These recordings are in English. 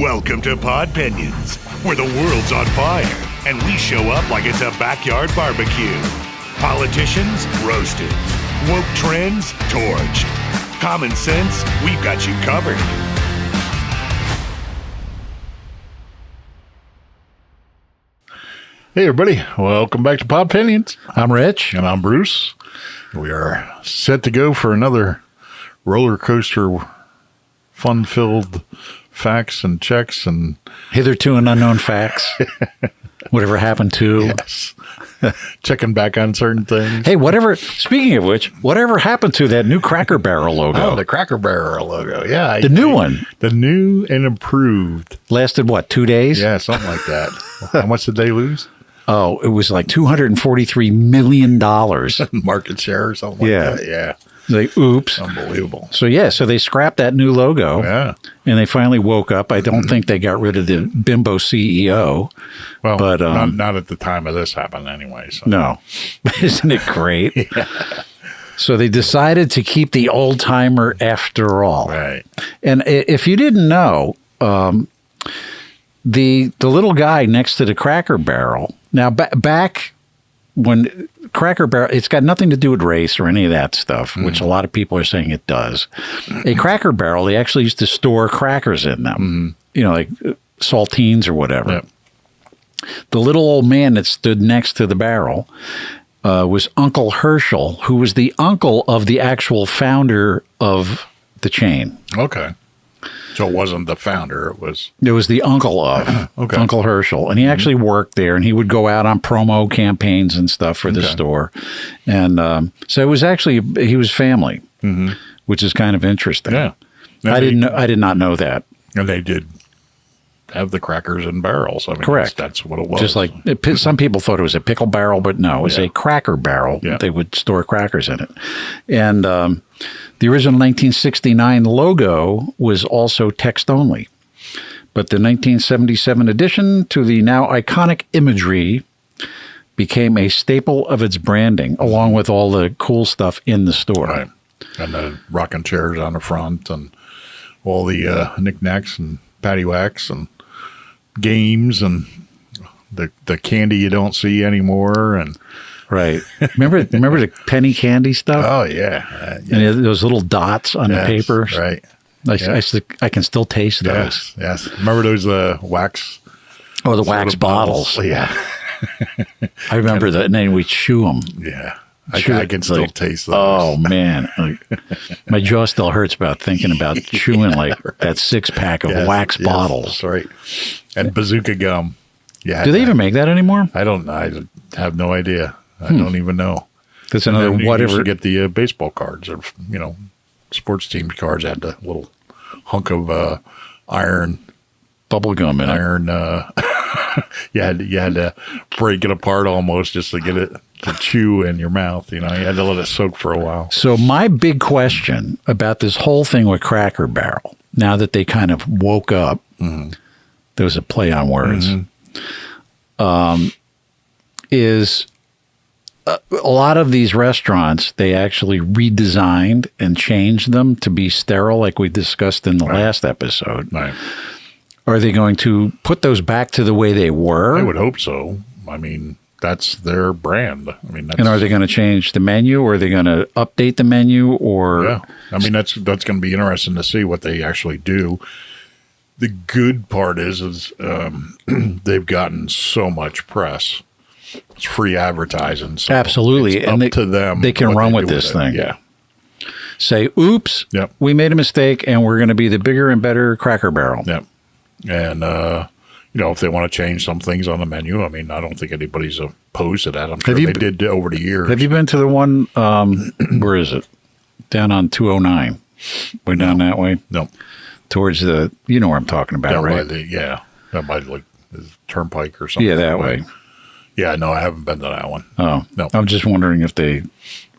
Welcome to Podpinions, where the world's on fire and we show up like it's a backyard barbecue. Politicians roasted. Woke trends torched. Common sense, we've got you covered. Hey everybody, welcome back to Podpinions. I'm Rich. And I'm Bruce. We are set to go for another roller coaster, fun-filled facts and checks and hitherto and unknown facts. Whatever happened to. Yes. Checking back on certain things. Hey, speaking of which, whatever happened to that new Cracker Barrel logo? Oh, the Cracker Barrel logo. Yeah. The new one. The new and improved. Lasted what, 2 days? Yeah, something like that. How much did they lose? Oh, it was like $243 million. Market share or something like that. Yeah. Like, oops. Unbelievable. So they scrapped that new logo. Yeah. And they finally woke up. I don't think they got rid of the bimbo CEO. Well, but not at the time of this happened anyway. So. No. Isn't it great? Yeah. So they decided to keep the old timer after all. Right. And if you didn't know, the little guy next to the Cracker Barrel. Now, back when Cracker Barrel, it's got nothing to do with race or any of that stuff, which a lot of people are saying it does. A Cracker Barrel, they actually used to store crackers in them, like saltines or whatever. Yep. The little old man that stood next to the barrel was Uncle Herschel, who was the uncle of the actual founder of the chain. Okay. So it wasn't the founder, it was the uncle of Uncle Herschel. And he actually worked there, and he would go out on promo campaigns and stuff for the store. And so it was actually, he was family, which is kind of interesting. Yeah. I did not know that. And they did have the crackers in barrels. I mean, correct. That's what it was. Just like some people thought it was a pickle barrel, but no, it was a Cracker Barrel. Yeah. They would store crackers in it. And the original 1969 logo was also text only. But the 1977 addition to the now iconic imagery became a staple of its branding, along with all the cool stuff in the store. Right. And the rocking chairs on the front and all the knickknacks and paddywhacks and games and the candy you don't see anymore. And right. Remember the penny candy stuff? Oh, yeah. And those little dots on the paper. Right. I can still taste those. Yes. Remember those wax? Oh, the wax bottles. Yeah. I remember that. And then we'd chew them. Yeah. I can still taste those. Oh, man. My jaw still hurts about thinking about chewing that 6-pack of wax bottles. That's right. And bazooka gum. Yeah. Do they even make that anymore? I don't know. I have no idea. I don't even know. That's another whatever. You get the baseball cards or, sports team cards had the little hunk of iron. Bubble gum in iron. You had to break it apart almost just to get it to chew in your mouth. You had to let it soak for a while. So my big question about this whole thing with Cracker Barrel, now that they kind of woke up, there was a play on words, is a lot of these restaurants, they actually redesigned and changed them to be sterile, like we discussed in the last episode. Right. Are they going to put those back to the way they were? I would hope so. I mean, that's their brand. And are they going to change the menu, or are they going to update the menu, or? Yeah. I mean, that's going to be interesting to see what they actually do. The good part is they've gotten so much press. It's free advertising. So absolutely. It's up to them. They can run with this thing. Yeah. Say, oops, we made a mistake, and we're going to be the bigger and better Cracker Barrel. Yep. And, if they want to change some things on the menu, I mean, I don't think anybody's opposed to that. I'm sure they did over the years. Have you been to the one, where is it? Down on 209. Way down that way? No. Towards where I'm talking about, down right? Down by the Turnpike or something. Yeah, that way. Yeah, no, I haven't been to that one. Oh. No. I'm just wondering if they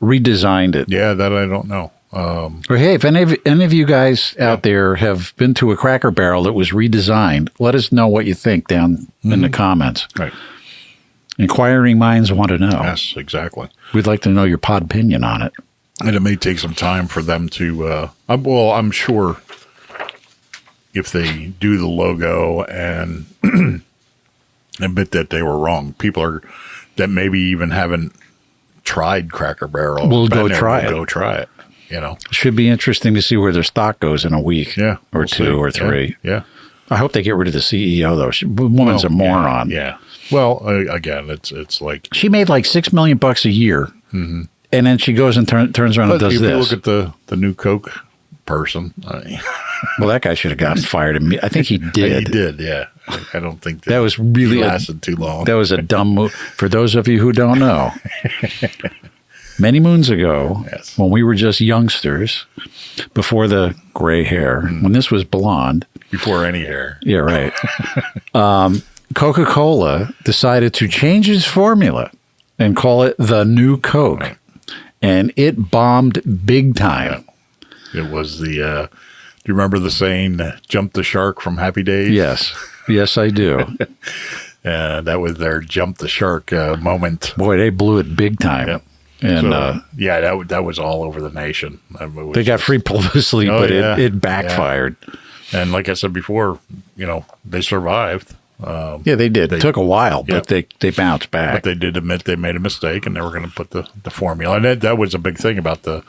redesigned it. Yeah, that I don't know. Or hey, if any of you guys out there have been to a Cracker Barrel that was redesigned, let us know what you think down in the comments. Right. Inquiring minds want to know. Yes, exactly. We'd like to know your pod opinion on it. And it may take some time for them to, I'm sure if they do the logo and admit that they were wrong. People that maybe even haven't tried Cracker Barrel. We'll go try it. Go try it. You know, should be interesting to see where their stock goes in a week, or two or three. Yeah. I hope they get rid of the CEO though. Woman's a moron. Yeah. Well, again, it's like she made like $6 million a year, and then she goes and turns around and does if this. If you look at the new Coke person, well, that guy should have gotten fired. I think he did. He did. Yeah. I don't think that was really lasted too long. That was a dumb move. For those of you who don't know. Many moons ago, when we were just youngsters, before the gray hair, when this was blonde. Before any hair. Yeah, right. Coca-Cola decided to change its formula and call it the new Coke. Right. And it bombed big time. Yeah. It was do you remember the saying, jump the shark from Happy Days? Yes. Yes, I do. That was their jump the shark moment. Boy, they blew it big time. Yep. And that was all over the nation. They got free publicity, but it backfired. Yeah. And like I said before, they survived. Yeah, they did. It took a while, but they bounced back. But they did admit they made a mistake, and they were going to put the formula. And that was a big thing about the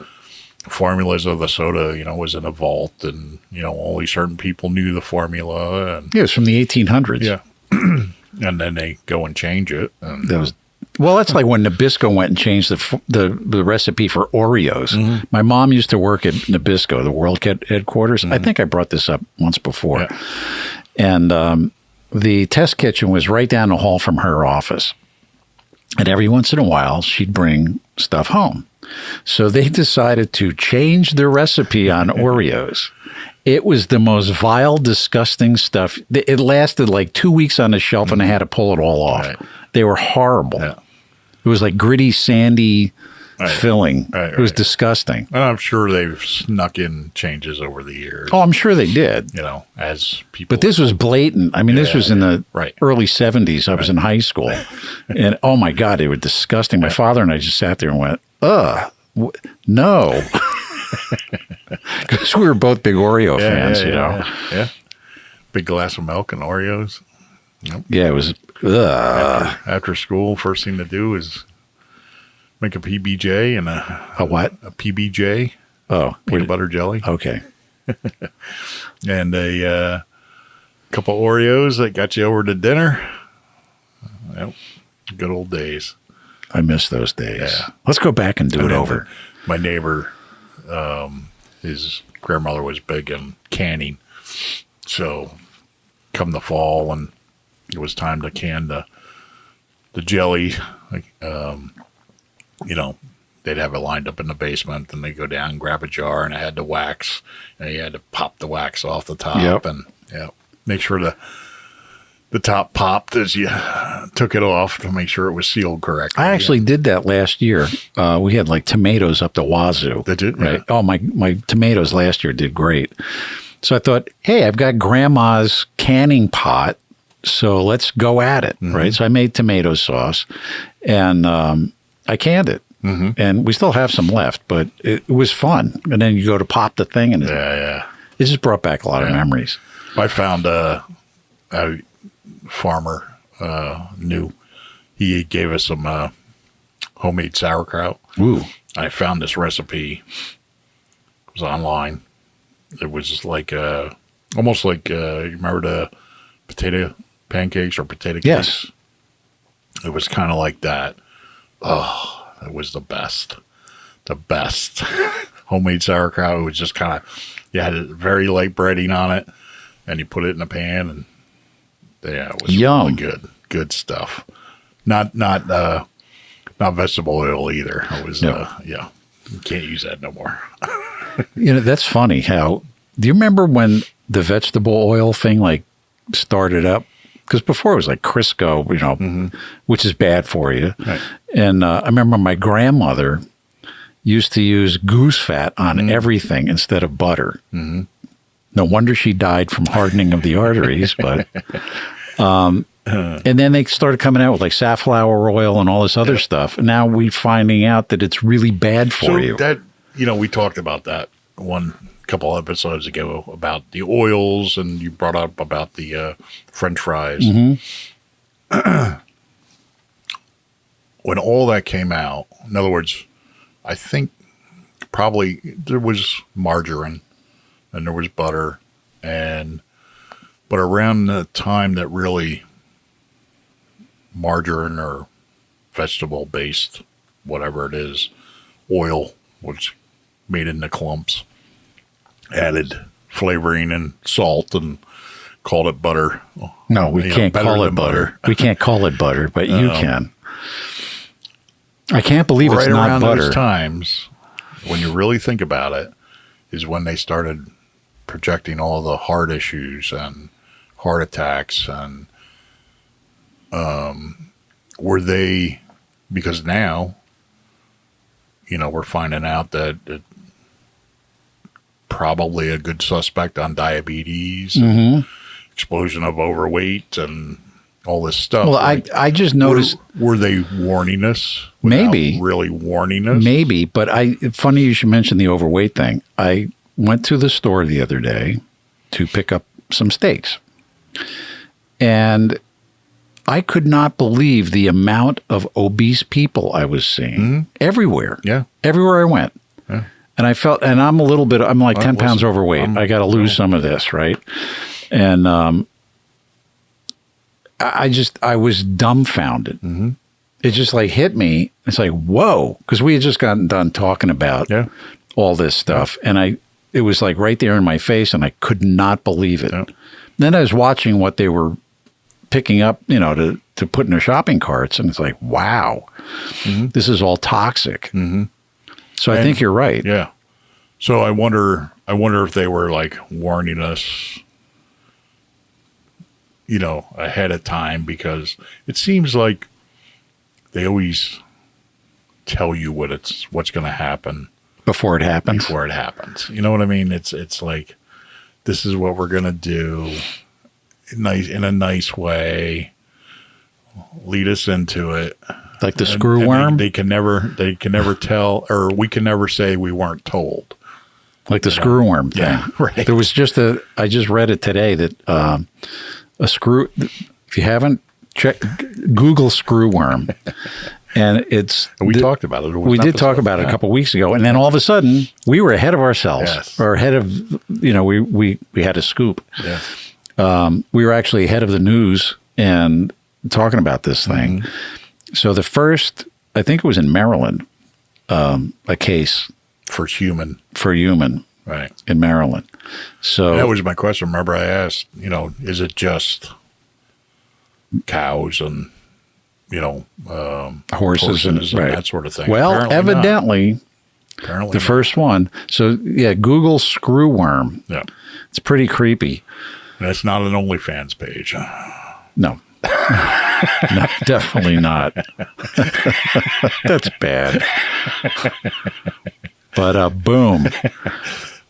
formulas of the soda. Was in a vault, and only certain people knew the formula. And it was from the 1800s. Yeah, and then they go and change it. And that's like when Nabisco went and changed the recipe for Oreos. Mm-hmm. My mom used to work at Nabisco, the world headquarters. Mm-hmm. I think I brought this up once before. Yeah. And the test kitchen was right down the hall from her office. And every once in a while, she'd bring stuff home. So they decided to change the recipe on Oreos. It was the most vile, disgusting stuff. It lasted like 2 weeks on the shelf, and I had to pull it all off. Right. They were horrible. Yeah. It was like gritty, sandy filling. Right, it was disgusting. And I'm sure they've snuck in changes over the years. Oh, I'm sure they did. As people. But this was blatant. I mean, this was in the early 70s. I was in high school. And, oh, my God, they were disgusting. My father and I just sat there and went, no. Because we were both big Oreo fans, Yeah. Big glass of milk and Oreos. Yep. Yeah, it was. After school, first thing to do is make a PBJ and a what? A PBJ. Oh, peanut butter jelly. Okay. And a couple Oreos that got you over to dinner. Yep. Good old days. I miss those days. Yeah. Let's go back and do it over. My neighbor, his grandmother was big in canning. So come the fall and it was time to can the jelly. They'd have it lined up in the basement, and they'd go down and grab a jar, and it had the wax, and you had to pop the wax off the top, and make sure the top popped as you took it off to make sure it was sealed correctly. I actually did that last year. We had like tomatoes up the wazoo. They did? Right. Yeah. Oh, my tomatoes last year did great. So I thought, hey, I've got grandma's canning pot, so let's go at it, right? So I made tomato sauce, and I canned it. Mm-hmm. And we still have some left, but it was fun. And then you go to pop the thing, and it just brought back a lot of memories. I found a farmer knew. He gave us some homemade sauerkraut. Ooh! I found this recipe. It was online. It was like almost like you remember the potato pancakes or potato cakes? Yes. It was kind of like that. Oh, it was the best. The best. Homemade sauerkraut. It was just kind of, you had a very light breading on it, and you put it in a pan, and it was Yum. Really good. Good stuff. Not vegetable oil either. It was, you can't use that no more. That's funny how, do you remember when the vegetable oil thing like started up? Because before it was like Crisco, which is bad for you. Right. And I remember my grandmother used to use goose fat on everything instead of butter. Mm-hmm. No wonder she died from hardening of the arteries. But and then they started coming out with like safflower oil and all this other stuff. And now we're finding out that it's really bad for you. That we talked about that one couple episodes ago about the oils, and you brought up about the French fries. When all that came out, in other words, I think probably there was margarine and there was butter, but around the time that really margarine or vegetable based, whatever it is, oil was made into clumps, added flavoring and salt, and called it butter. No, we can't call it butter. We can't call it butter, but you can. I can't believe it's not around butter. those times, when you really think about it, is when they started projecting all the heart issues and heart attacks, and were they, because now, we're finding out that probably a good suspect on diabetes, explosion of overweight, and all this stuff. Well, I just noticed. Were they warning us? Maybe. Really warning us? Maybe, but funny you should mention the overweight thing. I went to the store the other day to pick up some steaks, and I could not believe the amount of obese people I was seeing everywhere. Yeah. Everywhere I went. Yeah. And I felt, and I'm like 10 pounds overweight. I got to lose some of this, right? And I was dumbfounded. It just like hit me. It's like, whoa, because we had just gotten done talking about all this stuff, and it was like right there in my face, and I could not believe it. Yeah. Then I was watching what they were picking up, to put in their shopping carts, and it's like, wow, this is all toxic. So I think you're right. Yeah. So I wonder if they were like warning us, ahead of time, because it seems like they always tell you what's going to happen before it happens. You know what I mean? It's like, this is what we're going to do, in a nice way, lead us into it. Like the screw worm? They can never tell, or we can never say we weren't told. Like the screw worm thing. Yeah, right. There was I just read it today that a screw, if you haven't checked, Google screw worm. And we talked about it. We did talk about it a couple of weeks ago. And then all of a sudden, we were ahead of ourselves, or ahead of, we had a scoop. Yes. We were actually ahead of the news and talking about this thing. So the first, I think it was in Maryland, a case for human, right, in Maryland. So that was my question. Remember, I asked, is it just cows and horses and that sort of thing? Well, evidently the first one. So yeah, Google screw worm. Yeah, it's pretty creepy. And it's not an OnlyFans page. No. No, definitely not. That's bad. But boom.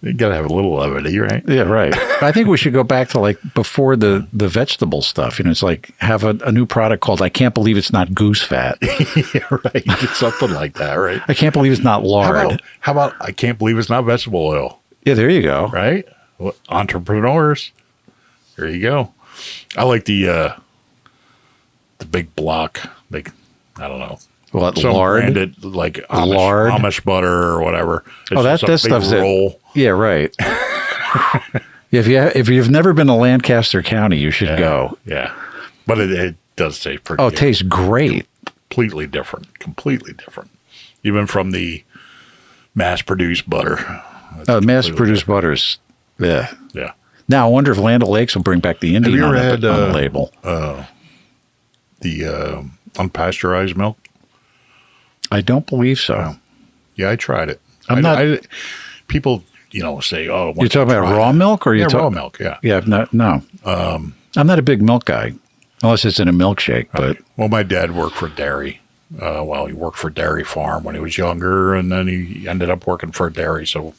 You got to have a little levity, right? Yeah, right. I think we should go back to like before the vegetable stuff. It's like have a new product called I can't believe it's not goose fat. Yeah, right. Something like that, right? I can't believe it's not lard. How about I can't believe it's not vegetable oil? Yeah, there you go. Right? Well, entrepreneurs. There you go. I like the big block, like, I don't know. What, lard? Branded, like Amish butter or whatever. It's that stuff's roll. Yeah, right. If you've never been to Lancaster County, you should go. Yeah, but it does taste pretty. Oh, it tastes great. Completely different. Even from the mass-produced butter. Mass-produced butters. Yeah. Yeah. Now I wonder if Land O'Lakes will bring back the Indian on the label. The unpasteurized milk? I don't believe so. Yeah, I tried it. People, say, "Oh, you're talking about raw milk, or raw milk?" Yeah, yeah. No. I'm not a big milk guy, unless it's in a milkshake. But well, my dad worked for dairy. He worked for a dairy farm when he was younger, and then he ended up working for a dairy. So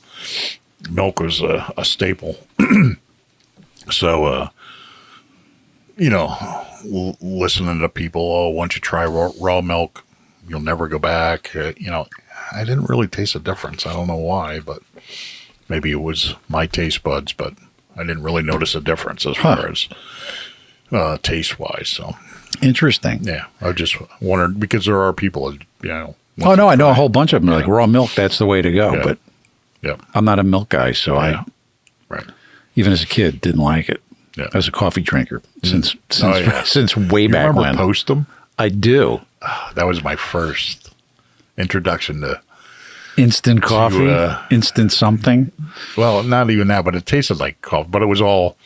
milk was a staple. So, listening to people, once you try raw milk, you'll never go back. I didn't really taste a difference. I don't know why, but maybe it was my taste buds, but I didn't really notice a difference as far as taste wise. So Interesting. yeah, I just wondered because there are people, Oh, no, I know a whole bunch of them. They're like raw milk, that's the way to go. Yeah. But Yeah. I'm not a milk guy, so Yeah. Right. even as a kid, didn't like it. Yeah. As a coffee drinker since way You back remember when. Postum? I do. That was my first introduction to. Instant coffee, instant something. Well, not even that, but it tasted like coffee. But it was all.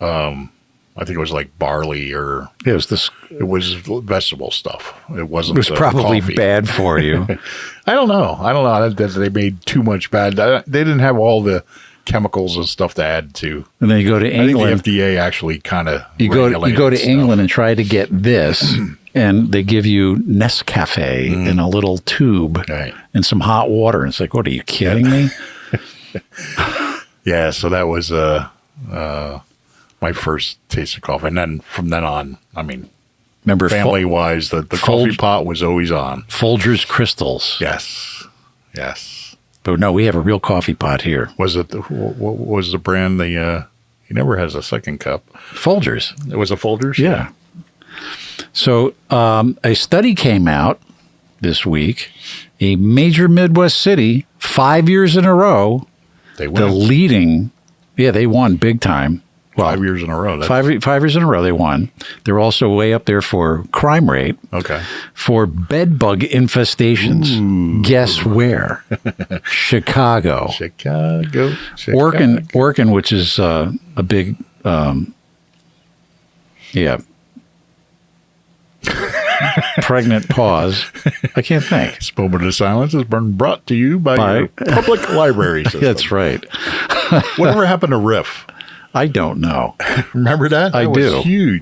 I think it was like barley or. It was this. It was vegetable stuff. It wasn't. It was probably coffee. bad for you. I don't know. They made too much bad. They didn't have all the chemicals and stuff to add to. And then you go to England. I think the FDA actually kind of you go to England and try to get this, and they give you Nescafe in a little tube and some hot water. And it's like, what are you kidding me? Yeah, so that was my first taste of coffee, and then from then on, I mean, Remember, family wise, the coffee pot was always on. Folgers Crystals. Yes. But no, we have a real coffee pot here. Was it what was the brand? He never has a second cup. Folgers. It was a Folgers. Yeah. So a study came out this week. A major Midwest city, 5 years in a row, They won. they won big time. Well, 5 years in a row. 5 years in a row they won. They're also way up there for crime rate. Okay. For bed bug infestations. Ooh. Guess where? Chicago. Orkin, which is a big, pregnant pause. I can't think. This moment of silence has been brought to you by your public library system. That's right. Whatever happened to Riff? I don't know. Remember that? I do. Was huge.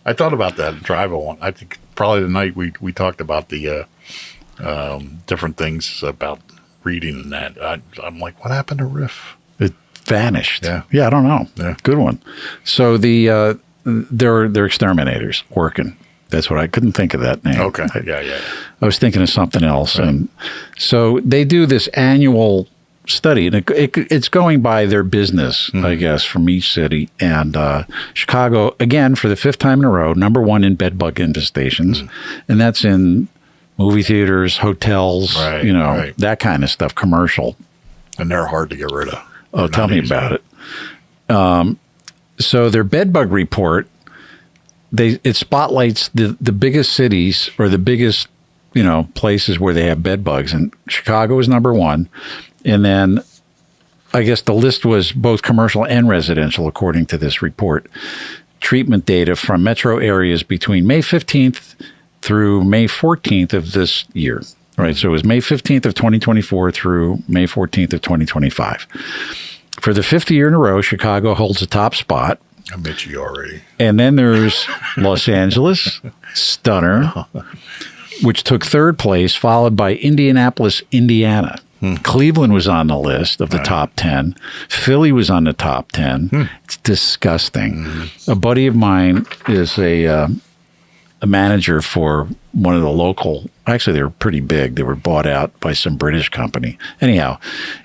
I thought about that driving one. I think probably the night we talked about the different things about reading and that. I'm like, what happened to Riff? It vanished. Yeah, I don't know. Yeah. Good one. So they're exterminators working. That's what I couldn't think of that name. Okay. Yeah. I was thinking of something else, and so they do this annual study, and it's going by their business, I guess, from each city. And Chicago, again, for the 5th time in a row, number 1 in bed bug infestations, and that's in movie theaters, hotels, that kind of stuff, commercial. And they're hard to get rid of. Oh, tell me about it. So their bed bug report, it spotlights the biggest cities or the biggest places where they have bed bugs, and Chicago is number 1. And then I guess the list was both commercial and residential, according to this report. Treatment data from metro areas between May 15th through May 14th of this year. Right. So it was May 15th of 2024 through May 14th of 2025. For the 5th year in a row, Chicago holds the top spot. I bet you already. And then there's Los Angeles, stunner, which took 3rd place, followed by Indianapolis, Indiana. Cleveland was on the list of the top 10. Philly was on the top 10. It's disgusting. A buddy of mine is a manager for one of the local. Actually, they were pretty big. They were bought out by some British company. Anyhow,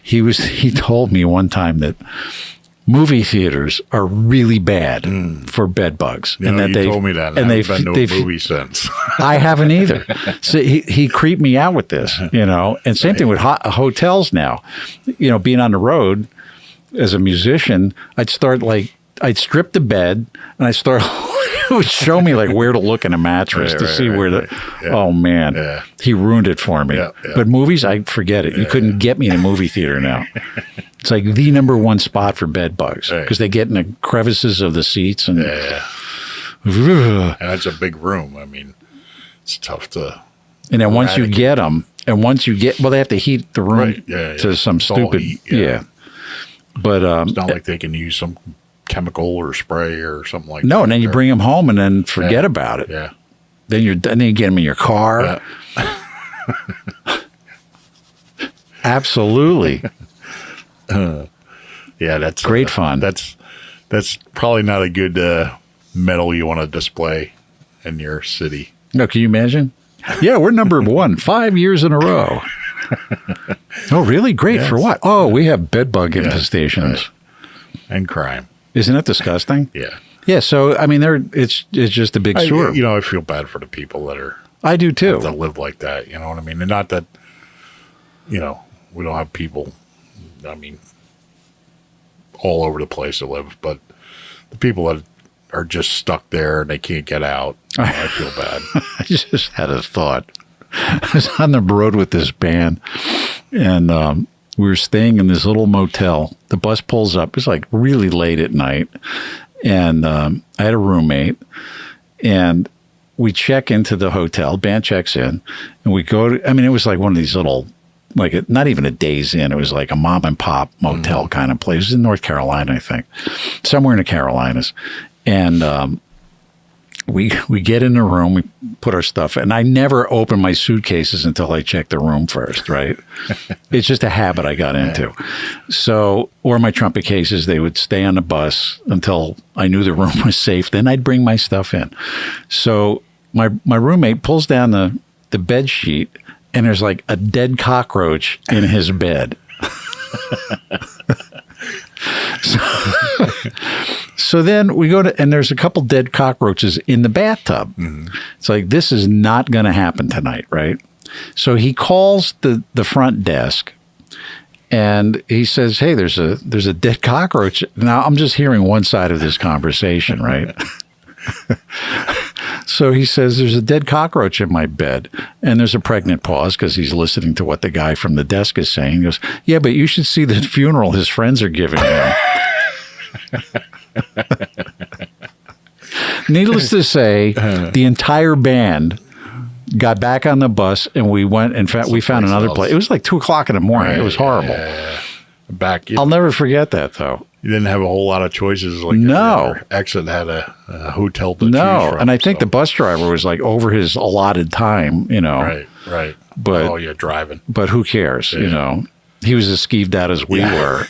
he told me one time that movie theaters are really bad for bed bugs. And that you told me that. And they've been to a movie since. I haven't either. So he creeped me out with this, and same thing with hotels now. Being on the road as a musician, I'd strip the bed and it would show me like where to look in a mattress to see where oh man, he ruined it for me. But movies, I forget it. You couldn't get me in a movie theater now. It's like the number 1 spot for bed bugs because they get in the crevices of the seats and and that's a big room. I mean, it's tough to. And then once you get them, they have to heat the room to some stupid But it's not like they can use some chemical or spray or something like that. No, and then you bring them home and then forget about it. Yeah. Then you get them in your car. Absolutely. That's great fun. That's probably not a good medal you want to display in your city. No, can you imagine? Yeah, we're number 1 5 years in a row. Oh, really? Great. Yes. For what? Oh, we have bed bug infestations. Right. And crime. Isn't that disgusting? Yeah. Yeah. So, I mean, it's just a big sewer. I feel bad for the people that are I do too. that live like that. You know what I mean? And not that, we don't have people, all over the place that live, but the people that are just stuck there and they can't get out, I feel bad. I just had a thought. I was on the road with this band, and we were staying in this little motel. The bus pulls up. It's like really late at night, and I had a roommate, and we check into the hotel. Band checks in, and we go to. It was like one of these little, not even a Days Inn. It was like a mom and pop motel kind of place. It was in North Carolina, I think, somewhere in the Carolinas, and. We get in the room, we put our stuff, and I never open my suitcases until I check the room first, right? It's just a habit I got into. So, or my trumpet cases, they would stay on the bus until I knew the room was safe. Then I'd bring my stuff in. So my roommate pulls down the bed sheet, and there's like a dead cockroach in his bed. So then we go to, and there's a couple dead cockroaches in the bathtub. Mm-hmm. It's like, this is not going to happen tonight, right? So he calls the front desk, and he says, "Hey, there's a dead cockroach." Now I'm just hearing one side of this conversation, right? So he says, "There's a dead cockroach in my bed," and there's a pregnant pause because he's listening to what the guy from the desk is saying. He goes, "Yeah, but you should see the funeral his friends are giving him." Needless to say, the entire band got back on the bus, and we went. In fact, we found another place. It was like 2:00 in the morning. Right, it was horrible. I'll never forget that, though. You didn't have a whole lot of choices. Like no, exit had a hotel to choose from. And I think the bus driver was like over his allotted time. Right. But you're driving. But who cares? Yeah. He was as skeeved out as we were.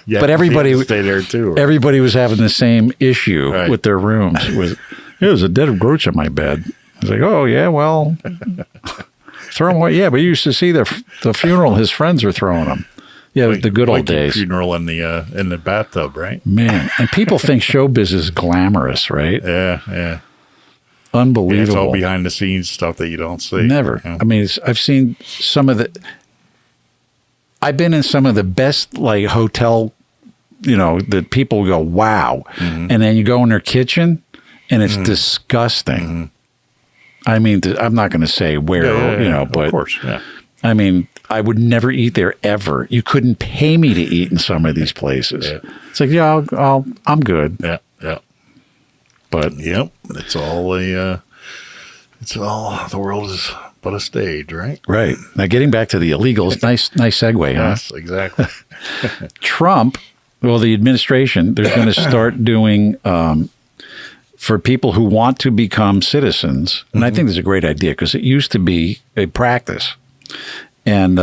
Yeah, but everybody stay there too. Everybody was having the same issue with their rooms. There's a dead roach in my bed. I was like, oh yeah, well, throw them away. Yeah, but you used to see the funeral his friends were throwing them. Yeah, the good old days. Funeral in the bathtub, right? Man, and people think showbiz is glamorous, right? Yeah. Unbelievable. Yeah, it's all behind the scenes stuff that you don't see. Never. Yeah. I've seen I've been in some of the best like hotel, that people go, wow. Mm-hmm. And then you go in their kitchen and it's disgusting. Mm-hmm. I'm not going to say where, but of course, yeah. I would never eat there ever. You couldn't pay me to eat in some of these places. Yeah. It's like, I'm good. Yeah. But yep, it's all the world is but a stage, right? Right. Now, getting back to the illegals, nice segue, yes, huh? Exactly. Trump, the administration, they're going to start doing for people who want to become citizens, and I think this is a great idea because it used to be a practice, and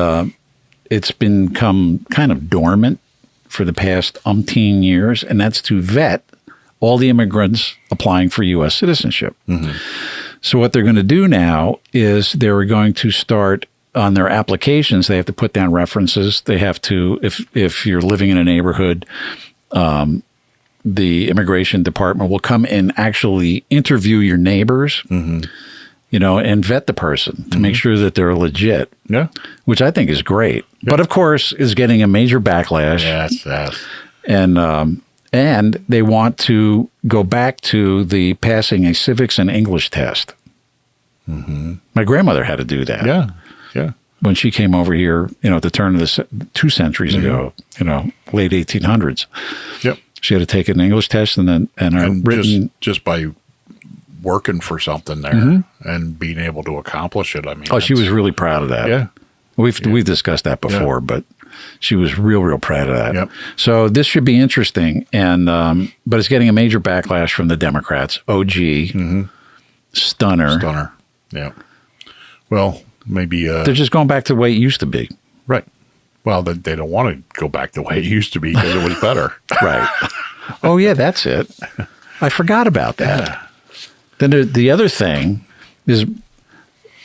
it's become kind of dormant for the past umpteen years, and that's to vet all the immigrants applying for U.S. citizenship. Mm-hmm. So what they're going to do now is they're going to start on their applications. They have to put down references. They have to, if you're living in a neighborhood, the immigration department will come and actually interview your neighbors, and vet the person to make sure that they're legit. Yeah, which I think is great. Yeah. But of course, is getting a major backlash. Yes. And they want to go back to the passing a civics and English test. Mm-hmm. My grandmother had to do that. Yeah. When she came over here, at the turn of the 2 centuries ago, late 1800s. Yep. She had to take an English test and written just by working for something there and being able to accomplish it. She was really proud of that. Yeah. We've discussed that before, but she was real proud of that. Yep. So this should be interesting, and but it's getting a major backlash from the Democrats. OG, stunner. Yeah. Well, maybe they're just going back to the way it used to be. Right. Well, they don't want to go back the way it used to be because it was better. Right. Oh yeah, that's it. I forgot about that. Yeah. Then the other thing is,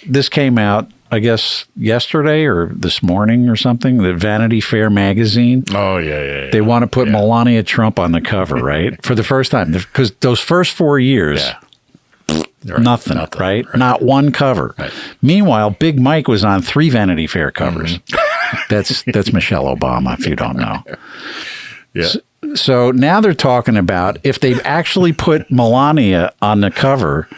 this came out I guess, yesterday or this morning or something, the Vanity Fair magazine. Oh, yeah. They want to put Melania Trump on the cover, right? For the first time. Because those first 4 years, nothing, right? Not one cover. Right. Meanwhile, Big Mike was on 3 Vanity Fair covers. That's Michelle Obama, if you don't know. Yeah. So now they're talking about if they actually put Melania on the cover,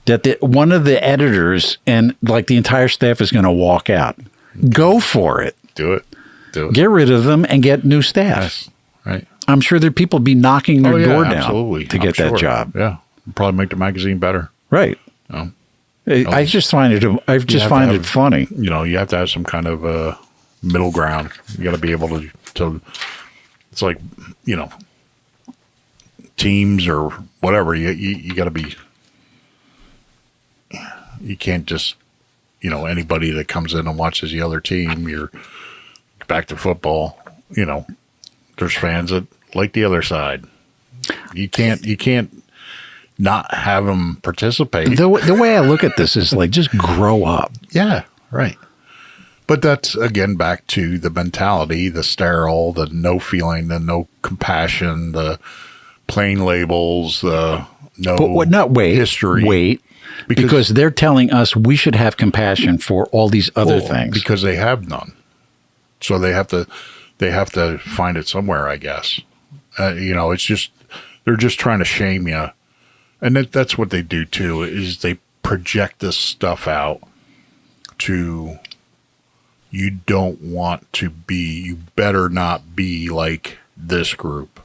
that one of the editors and like the entire staff is going to walk out. Go for it. Do it. Get rid of them and get new staff. Yes. Right. I'm sure there are people be knocking their door down to get that job. Yeah. Probably make the magazine better. Right. I just find it. I just find it funny. You know, you have to have some kind of middle ground. You got to be able to. It's like, you know, teams or whatever. You got to be. You can't just, you know, anybody that comes in and watches the other team. You're back to football. You know, there's fans that like the other side. You can't not have them participate. The way I look at this is like, just grow up. Yeah, right. But that's, again, back to the mentality, the sterile, the no feeling, the no compassion, the plain labels, the no history. Wait. Because they're telling us we should have compassion for all these other things. Because they have none. So they have to find it somewhere, I guess. You know, it's just, they're just trying to shame you. And that's what they do, too, is they project this stuff out to... You don't want to be, you better not be like this group,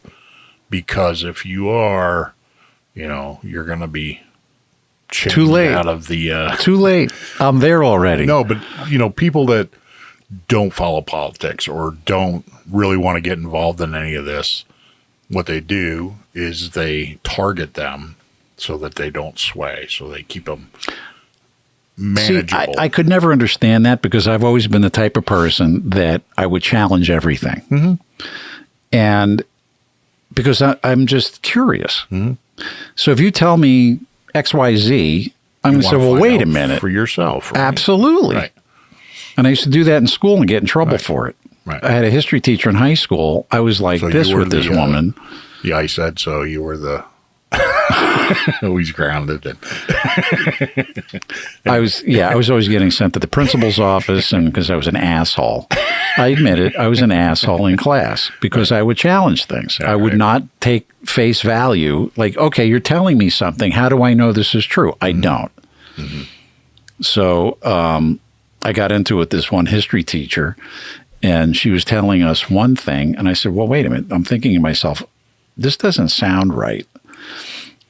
because if you are, you know, you're going to be too late out of the, too late. I'm there already. No, but you know, people that don't follow politics or don't really want to get involved in any of this, what they do is they target them so that they don't sway. So they keep them manageable. See, I could never understand that because I've always been the type of person that I would challenge everything. Mm-hmm. And because I'm just curious. Mm-hmm. So if you tell me XYZ, I'm going to say, well, wait a minute. For yourself. Right? Absolutely. Right. And I used to do that in school and get in trouble for it. Right. I had a history teacher in high school. I was like this with this woman. Yeah, I said so. You were the... Always grounded. I was always getting sent to the principal's office, and because I was an asshole. I admit it, I was an asshole in class because I would challenge things. I would not take face value. Like, okay, you're telling me something. How do I know this is true? I don't. Mm-hmm. So I got into it with this one history teacher, and she was telling us one thing, and I said, well, wait a minute. I'm thinking to myself, this doesn't sound right.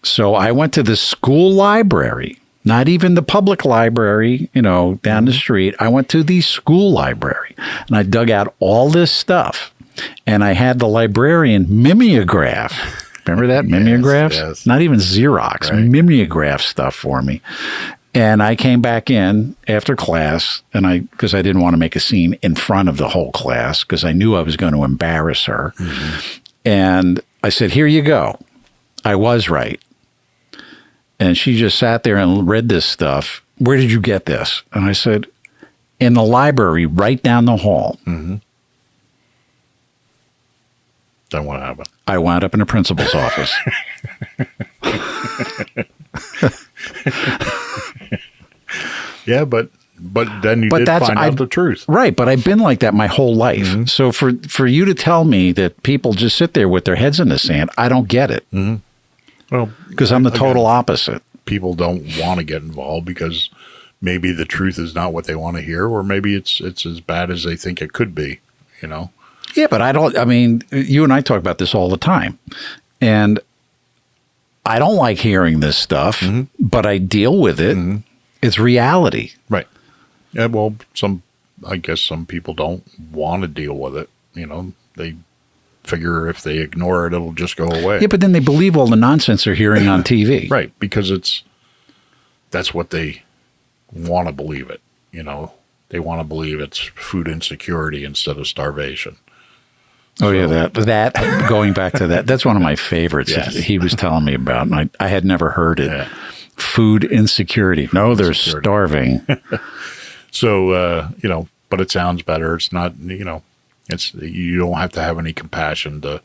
So I went to the school library, not even the public library, you know, down the street. I went to the school library and I dug out all this stuff and I had the librarian mimeograph. Remember that? Mimeographs? Yes. Not even Xerox, right. Mimeograph stuff for me. And I came back in after class and because I didn't want to make a scene in front of the whole class because I knew I was going to embarrass her. Mm-hmm. And I said, here you go. I was right. And she just sat there and read this stuff. Where did you get this? And I said, in the library right down the hall. Mm-hmm. Then what happened? I wound up in a principal's office. Yeah, but then you did find out the truth. Right, but I've been like that my whole life. Mm-hmm. So for you to tell me that people just sit there with their heads in the sand, I don't get it. Mm-hmm. Well, because I'm the total opposite. People don't want to get involved because maybe the truth is not what they want to hear, or maybe it's as bad as they think it could be, you know? Yeah, but I mean, you and I talk about this all the time. And I don't like hearing this stuff, mm-hmm. but I deal with it. Mm-hmm. It's reality. Right. Yeah, well, I guess some people don't want to deal with it. You know, they figure if they ignore it, it'll just go away. Yeah, but then they believe all the nonsense they're hearing on TV. Right, because that's what they want to believe it. You know, they want to believe it's food insecurity instead of starvation. Oh, so, yeah, that going back to that, that's one of my favorites. Yes. He was telling me about, and I had never heard it. Yeah. Food insecurity. No, they're starving. So, but it sounds better. It's not, you don't have to have any compassion to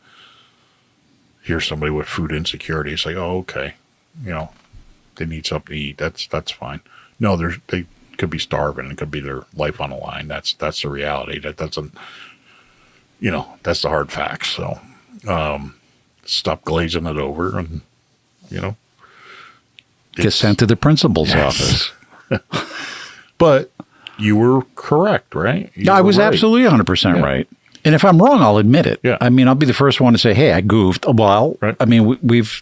hear somebody with food insecurity. It's like, oh, okay. They need something to eat. That's fine. No, they could be starving. It could be their life on the line. That's the reality. That doesn't, that's the hard facts. So, stop glazing it over and, get sent to the principal's office. But you were correct, right? I was absolutely 100% right. And if I'm wrong, I'll admit it. Yeah. I mean, I'll be the first one to say, hey, I goofed. Well, right. I mean, we've,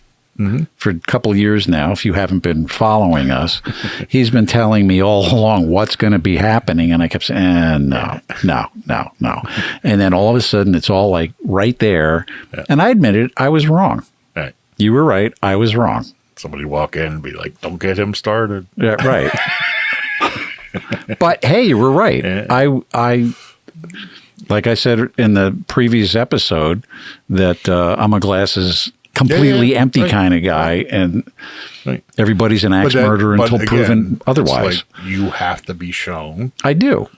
for a couple of years now, if you haven't been following us, he's been telling me all along what's going to be happening. And I kept saying, no. And then all of a sudden, it's all like right there. Yeah. And I admitted I was wrong. Right. You were right. I was wrong. Somebody walk in and be like, don't get him started. Yeah, right. But hey, you were right. Yeah. I like I said in the previous episode that I'm a glasses completely empty kind of guy, and everybody's an axe murderer until proven otherwise. Like you have to be shown. I do.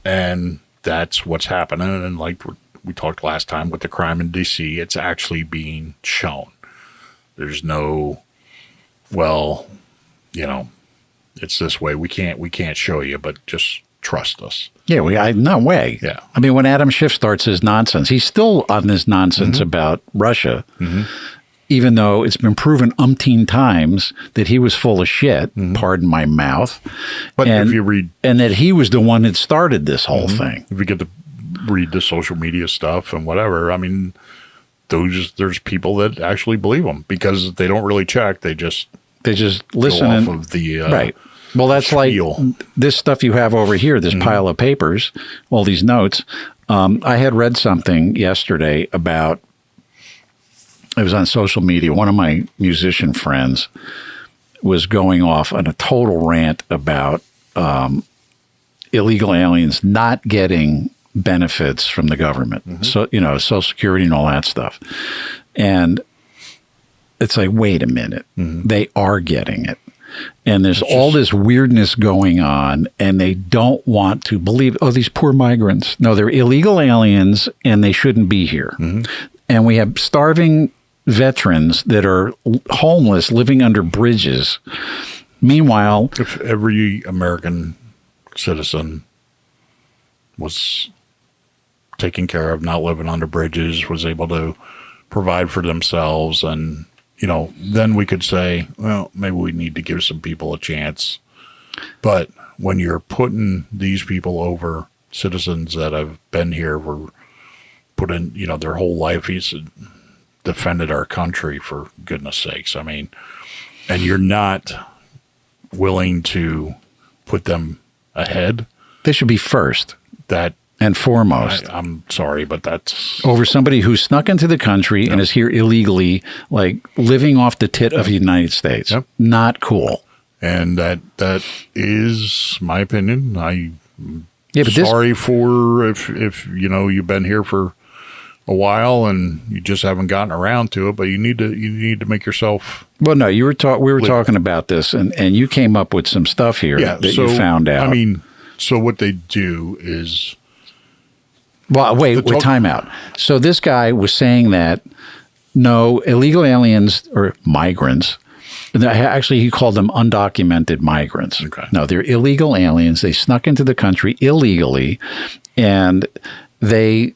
And that's what's happening. And like we talked last time with the crime in D.C., it's actually being shown. There's no, it's this way. We can't show you, but just trust us. Yeah, no way. Yeah. I mean, when Adam Schiff starts his nonsense, he's still on this nonsense about Russia, even though it's been proven umpteen times that he was full of shit, pardon my mouth. But if you read... And that he was the one that started this whole thing. If you get to read the social media stuff and whatever, I mean, there's people that actually believe them because they don't really check. They just listen off of the right. Well, that's spiel. Like this stuff you have over here, this pile of papers, all these notes. I had read something yesterday about, it was on social media. One of my musician friends was going off on a total rant about illegal aliens not getting benefits from the government. So, Social Security and all that stuff. And it's like, wait a minute. They are getting it. And there's all this weirdness going on, and they don't want to believe, these poor migrants. No, they're illegal aliens, and they shouldn't be here. And we have starving veterans that are homeless, living under bridges. Meanwhile, if every American citizen was taken care of, not living under bridges, was able to provide for themselves, and then we could say, well, maybe we need to give some people a chance. But when you're putting these people over citizens that have been here, were put in, their whole life, he's defended our country, for goodness sakes. I mean, and you're not willing to put them ahead. They should be first. That and foremost. I'm sorry, but that's... Over somebody who snuck into the country and is here illegally, like living off the tit of the United States. Yep. Not cool. And that is my opinion. I'm but sorry for if you've been here for a while and you just haven't gotten around to it, but you need to make yourself... Well, no, we were talking about this, and you came up with some stuff here that you found out. I mean, so what they do is... Well, wait, time out. So this guy was saying that no, illegal aliens or migrants, actually he called them undocumented migrants. Okay. No, they're illegal aliens. They snuck into the country illegally, and he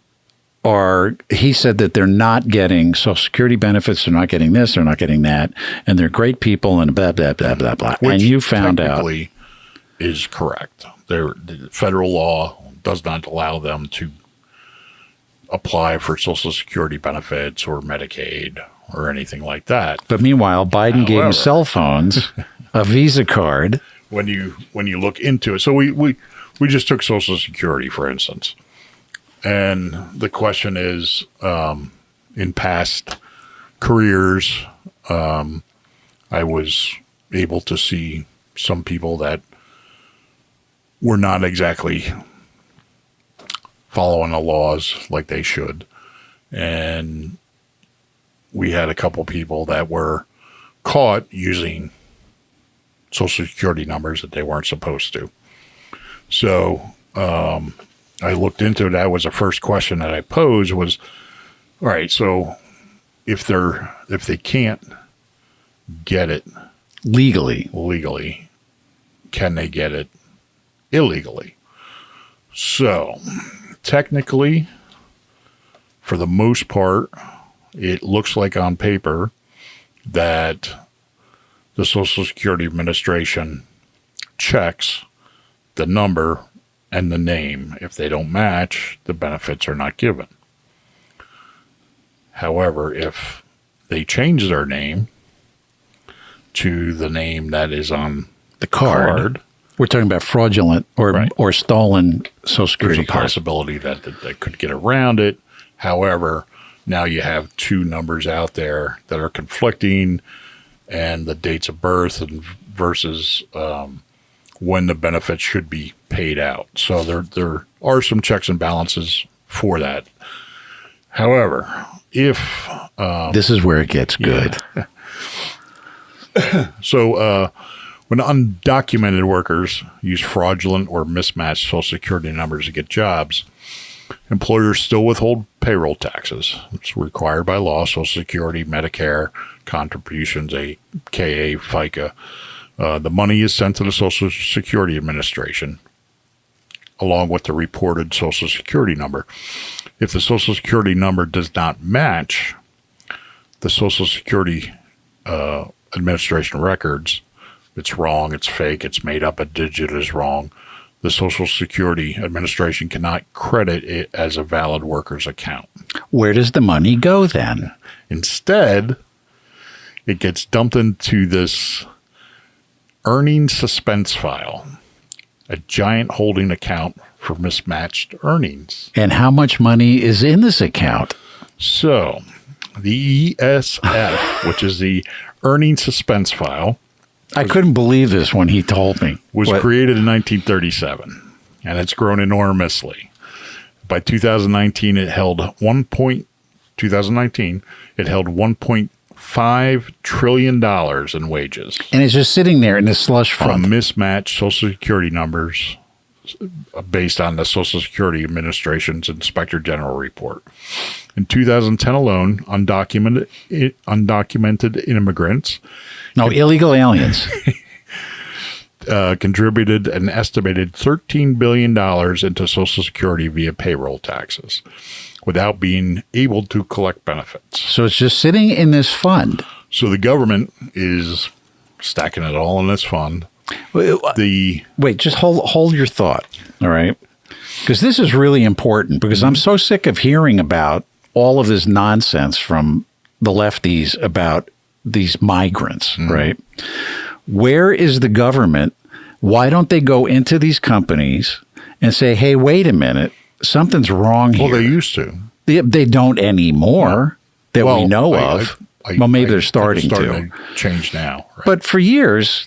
said that they're not getting Social Security benefits, they're not getting this, they're not getting that, and they're great people and blah, blah, blah, blah, blah. Which and you found out. technically is correct. The federal law does not allow them to apply for Social Security benefits or Medicaid or anything like that. But meanwhile, Biden gave them cell phones, a Visa card. When you look into it, so we just took Social Security, for instance, and the question is, in past careers, I was able to see some people that were not exactly following the laws like they should. And we had a couple people that were caught using Social Security numbers that they weren't supposed to. So I looked into it. That was the first question that I posed was, all right, so if they can't get it legally, can they get it illegally? So technically, for the most part, it looks like on paper that the Social Security Administration checks the number and the name. If they don't match, the benefits are not given. However, if they change their name to the name that is on the card, we're talking about fraudulent or stolen Social Security there's a possibility that they could get around it. However, now you have two numbers out there that are conflicting, and the dates of birth versus when the benefits should be paid out. So there are some checks and balances for that. However, if this is where it gets good. So when undocumented workers use fraudulent or mismatched Social Security numbers to get jobs, employers still withhold payroll taxes. It's required by law. Social Security, Medicare, contributions, AKA, FICA. The money is sent to the Social Security Administration along with the reported Social Security number. If the Social Security number does not match the Social Security Administration records, it's wrong, it's fake, it's made up, a digit is wrong, the Social Security Administration cannot credit it as a valid worker's account. Where does the money go then? Instead, it gets dumped into this earning suspense file, a giant holding account for mismatched earnings. And how much money is in this account? So, the ESF, which is the earning suspense file, I couldn't believe this when he told me. Was created in 1937, and it's grown enormously. By 2019, it held $1.5 trillion in wages. And it's just sitting there in the slush fund. From mismatched Social Security numbers based on the Social Security Administration's Inspector General report. In 2010 alone, undocumented immigrants... No, illegal aliens. Contributed an estimated $13 billion into Social Security via payroll taxes without being able to collect benefits. So it's just sitting in this fund. So the government is stacking it all in this fund. Wait, just hold your thought, all right? Because this is really important, because I'm so sick of hearing about all of this nonsense from the lefties about these migrants, right? Where is the government? Why don't they go into these companies and say, hey, wait a minute, something's wrong here? Well, they used to. They don't anymore that we know of. Well, maybe they're starting to change now. Right? But for years,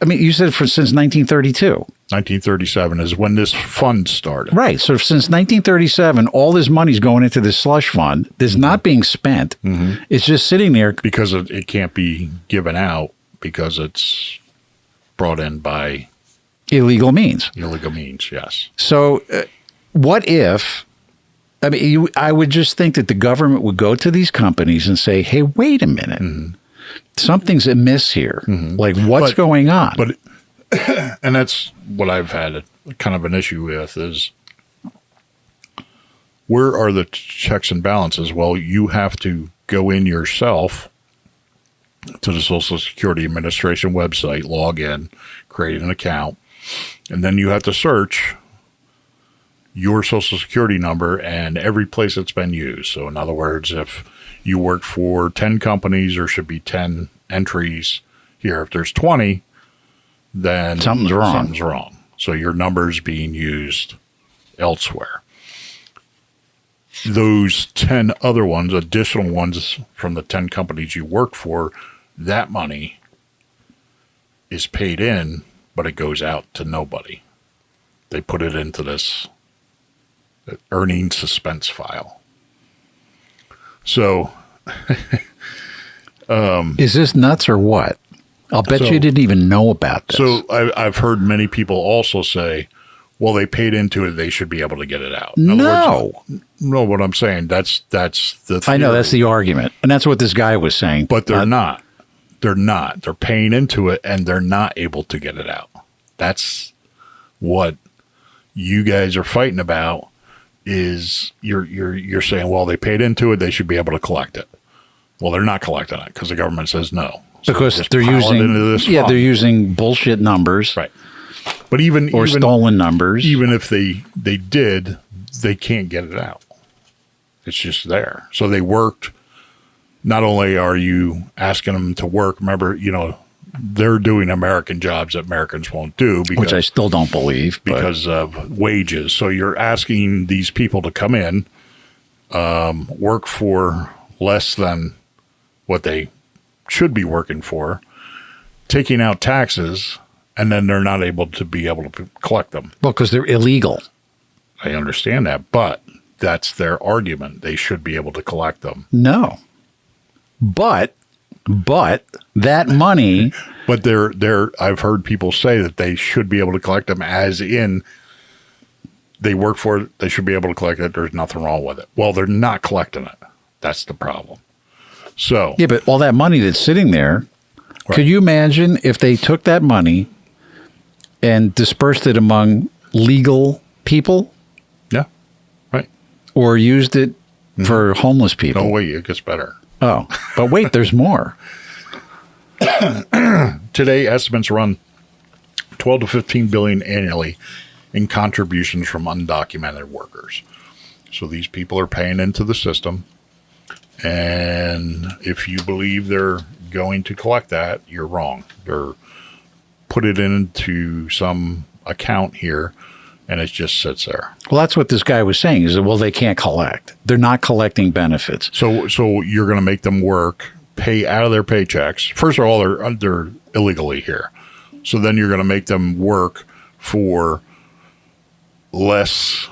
I mean, you said since 1932. 1937 is when this fund started. Right. So since 1937, all this money's going into this slush fund. It's not being spent. It's just sitting there. Because it can't be given out because it's brought in by... illegal means. Illegal means, yes. So what if... I mean, I would just think that the government would go to these companies and say, hey, wait a minute. Something's amiss here. Like, what's going on? But, and that's what I've had kind of an issue with is, where are the checks and balances? Well, you have to go in yourself to the Social Security Administration website, log in, create an account, and then you have to search your Social Security number and every place it's been used. So in other words, if you work for 10 companies, there should be 10 entries here. If there's 20, then something's wrong. So your number's being used elsewhere. Those 10 other ones, additional ones from the 10 companies you work for, that money is paid in, but it goes out to nobody. They put it into this earning suspense file. So, is this nuts or what? I'll bet you didn't even know about this. So I've heard many people also say, well, they paid into it, they should be able to get it out. In other words, no, what I'm saying, that's the theory. I know, that's the argument. And that's what this guy was saying. But they're not. They're not. They're paying into it, and they're not able to get it out. That's what you guys are fighting about, is you're saying, well, they paid into it, they should be able to collect it. Well, they're not collecting it because the government says no. So because they're using bullshit numbers. Right. But even stolen numbers. Even if they did, they can't get it out. It's just there. So they worked. Not only are you asking them to work, remember, they're doing American jobs that Americans won't do. Which I still don't believe. Because of wages. So you're asking these people to come in, work for less than what they should be working for, taking out taxes, and then they're not able to collect them. Well, because they're illegal. I understand that, but that's their argument. They should be able to collect them. No. But that money... But I've heard people say that they should be able to collect them, as in they work for it, they should be able to collect it, there's nothing wrong with it. Well, they're not collecting it. That's the problem. So... Yeah, but all that money that's sitting there, right. Could you imagine if they took that money and dispersed it among legal people? Yeah, right. Or used it for homeless people? No, wait, it gets better. Oh, but wait, there's more. Today, estimates run 12 to 15 billion annually in contributions from undocumented workers. So these people are paying into the system, and if you believe they're going to collect that, you're wrong. They're put it into some account here, and it just sits there. Well, that's what this guy was saying, is that, well, they can't collect. They're not collecting benefits. So you're going to make them work, pay out of their paychecks. First of all, they're illegally here. So then you're going to make them work for less,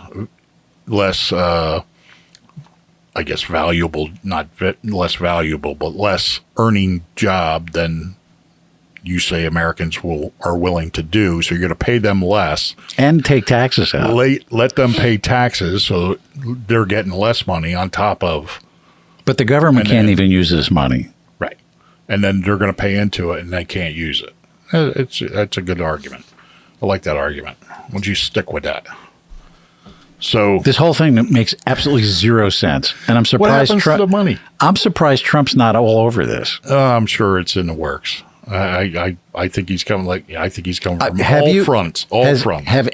I guess, valuable, not less valuable, but less earning job than you say Americans are willing to do. So you're going to pay them less. And take taxes out. Let them pay taxes, so they're getting less money on top of. But the government can't even use this money. Right. And then they're going to pay into it, and they can't use it. That's a good argument. I like that argument. Why don't you stick with that? So this whole thing makes absolutely zero sense, and I'm surprised. What happens to the money? I'm surprised Trump's not all over this. I'm sure it's in the works. I think he's coming. I think he's coming from all fronts. Have